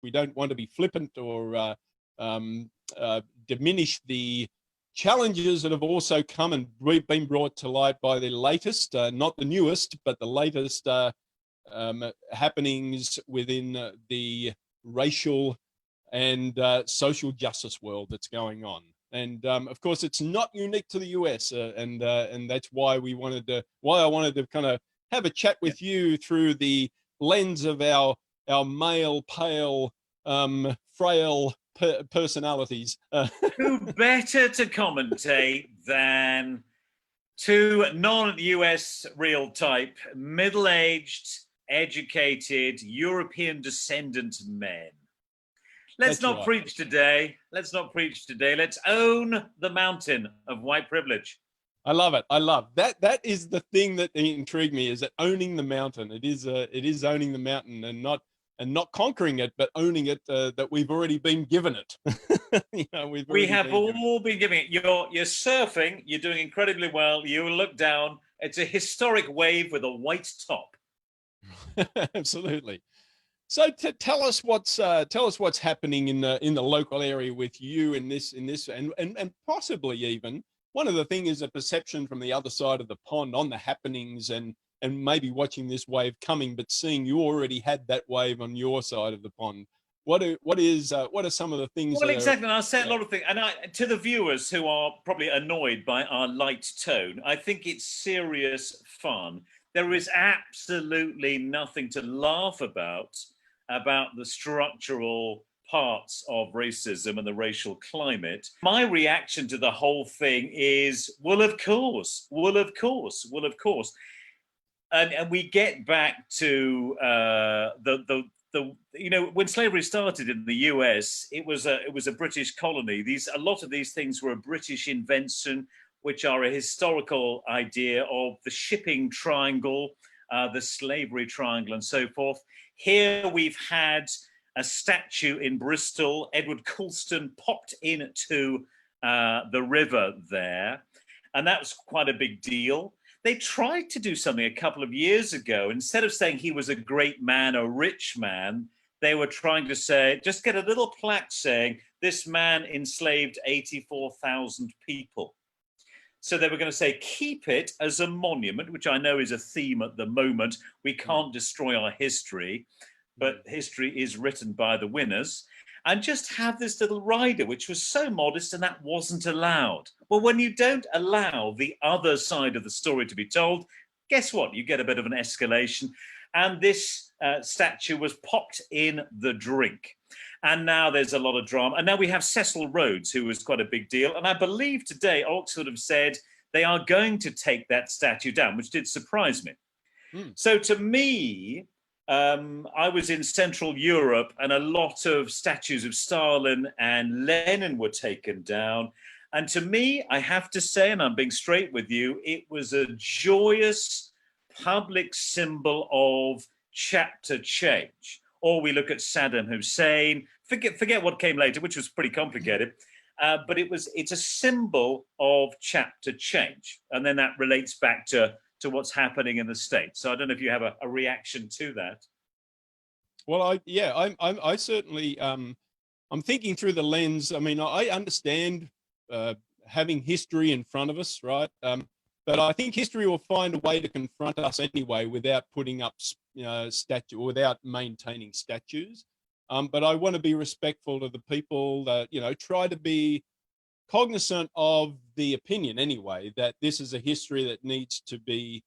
we don't want to be flippant or diminish the challenges that have also come and been brought to light by the latest, not the newest, but the latest happenings within the racial and social justice world that's going on. And of course, it's not unique to the US, and that's why I wanted to kind of have a chat with you through the lens of our male, pale, frail personalities. Who better to commentate than two non-US real type, middle-aged, educated, European descendant men? Let's not preach today. Let's not preach today. Let's own the mountain of white privilege. I love it. I love that. That is the thing that intrigued me, is that owning the mountain. It is owning the mountain and not conquering it, but owning it, that we've already been given it. You know, we have all been giving it. You're surfing. You're doing incredibly well. You look down. It's a historic wave with a white top. Absolutely. So tell us what's happening in the local area with you in this and possibly even one of the things is a perception from the other side of the pond on the happenings and maybe watching this wave coming, but seeing you already had that wave on your side of the pond. What are some of the things? Well, exactly. And I'll say a lot of things. And to the viewers who are probably annoyed by our light tone, I think it's serious fun. There is absolutely nothing to laugh about the structural parts of racism and the racial climate. My reaction to the whole thing is, well, of course. And we get back to when slavery started in the US, it was a British colony. A lot of these things were a British invention, which are a historical idea of the shipping triangle, the slavery triangle, and so forth. Here we've had a statue in Bristol. Edward Colston popped into the river there, and that was quite a big deal. They tried to do something a couple of years ago. Instead of saying he was a great man, a rich man, they were trying to say, just get a little plaque saying, this man enslaved 84,000 people. So they were going to say, keep it as a monument, which I know is a theme at the moment. We can't destroy our history, but history is written by the winners. And just have this little rider, which was so modest, and that wasn't allowed. Well, when you don't allow the other side of the story to be told, guess what? You get a bit of an escalation. And this statue was popped in the drink. And now there's a lot of drama. And now we have Cecil Rhodes, who was quite a big deal. And I believe today Oxford have said they are going to take that statue down, which did surprise me. So to me, I was in Central Europe and a lot of statues of Stalin and Lenin were taken down. And to me, I have to say, and I'm being straight with you, it was a joyous public symbol of chapter change. Or we look at Saddam Hussein, forget what came later, which was pretty complicated, but it's a symbol of chapter change. And then that relates back to what's happening in the States. So I don't know if you have a reaction to that. Well, I certainly, I'm thinking through the lens. I mean, I understand having history in front of us, right? But I think history will find a way to confront us anyway without putting up, without maintaining statues. But I want to be respectful to the people that, try to be cognizant of the opinion anyway, that this is a history that needs to be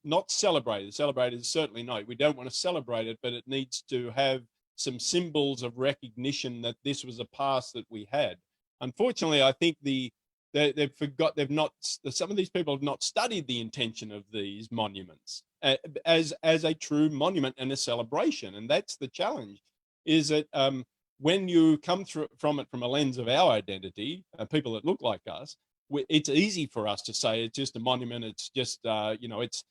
not celebrated. Celebrated is certainly no. We don't want to celebrate it, but it needs to have some symbols of recognition that this was a past that we had. Unfortunately, I think some of these people have not studied the intention of these monuments as a true monument and a celebration. And that's the challenge, is that when you come from it from a lens of our identity, people that look like us, it's easy for us to say it's just a monument. It's just, it's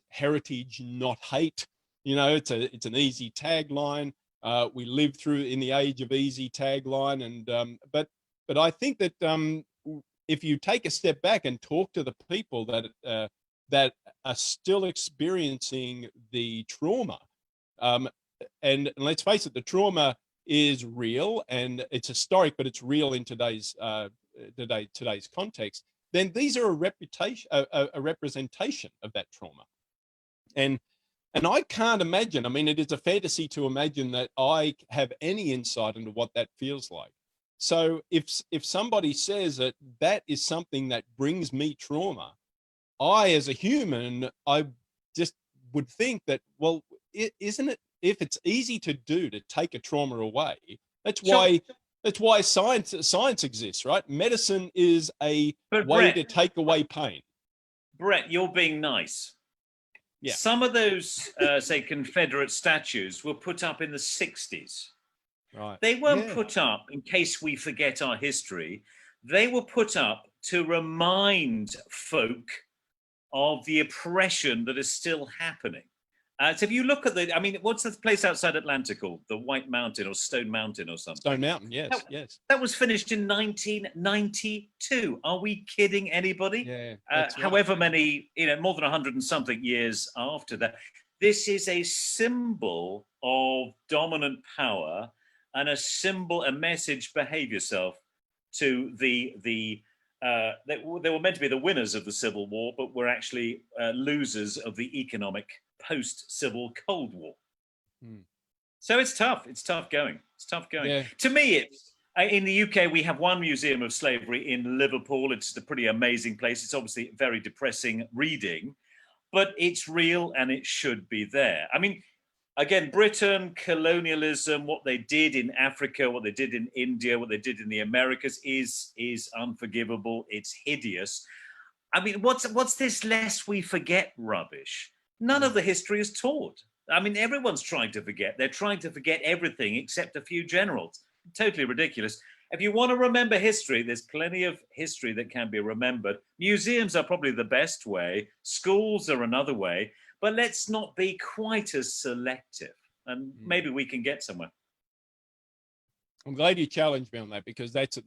heritage, not hate. It's an easy tagline. We live in the age of easy tagline, and but I think that if you take a step back and talk to the people that are still experiencing the trauma And let's face it, the trauma is real and it's historic, but it's real in today's context. Then these are a representation of that trauma. And I can't imagine, I mean, it is a fantasy to imagine that I have any insight into what that feels like. So if somebody says that that is something that brings me trauma, I, as a human, I just would think that, well, isn't it, if it's easy to do to take a trauma away, that's why science exists, right? Medicine is a way to take away pain. Brett, you're being nice. Yeah. Some of those, say, Confederate statues were put up in the 60s. Right. They weren't put up in case we forget our history. They were put up to remind folk of the oppression that is still happening. So if you look at I mean, what's the place outside Atlanta called? The White Mountain or Stone Mountain or something? Stone Mountain, yes, yes. That was finished in 1992. Are we kidding anybody? Yeah. However many, more than 100 and something years after that. This is a symbol of dominant power and a message, behave yourself, to they were meant to be the winners of the Civil War, but were actually losers of the economic post-Civil Cold War. So it's tough. It's tough going. It's tough going. Yeah. To me, in the UK, we have one museum of slavery in Liverpool. It's a pretty amazing place. It's obviously very depressing reading, but it's real and it should be there. I mean, again, Britain, colonialism, what they did in Africa, what they did in India, what they did in the Americas is unforgivable. It's hideous. I mean, what's this lest we forget rubbish? None of the history is taught. I mean, everyone's trying to forget. They're trying to forget everything except a few generals. Totally ridiculous. If you want to remember history, there's plenty of history that can be remembered. Museums are probably the best way. Schools are another way. But let's not be quite as selective, and maybe we can get somewhere. I'm glad you challenged me on that, because that's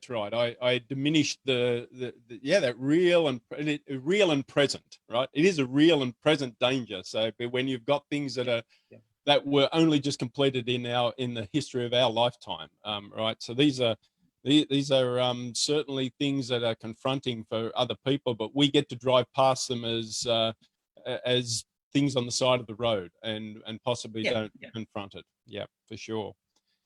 right. I diminished that real and present, right? It is a real and present danger. So when you've got things that were only just completed in the history of our lifetime, right? So these are certainly things that are confronting for other people, but we get to drive past them as things on the side of the road and possibly don't confront it. Yeah, for sure.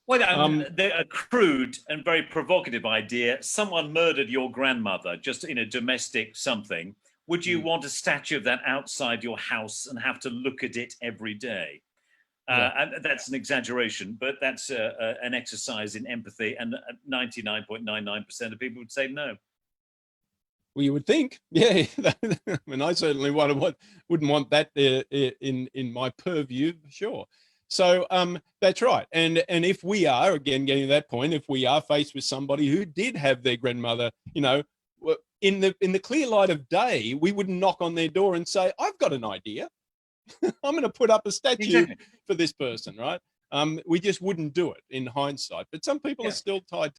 Well, a crude and very provocative idea. Someone murdered your grandmother just in a domestic something. Would you want a statue of that outside your house and have to look at it every day? And that's an exaggeration, but that's an exercise in empathy, and 99.99% of people would say no. Well, you would think, yeah. I mean, I certainly wouldn't want that in my purview, sure. So that's right. And if we are, again, getting to that point, if we are faced with somebody who did have their grandmother, in the clear light of day, we wouldn't knock on their door and say, I've got an idea. I'm going to put up a statue for this person, right? We just wouldn't do it in hindsight. But some people are still tied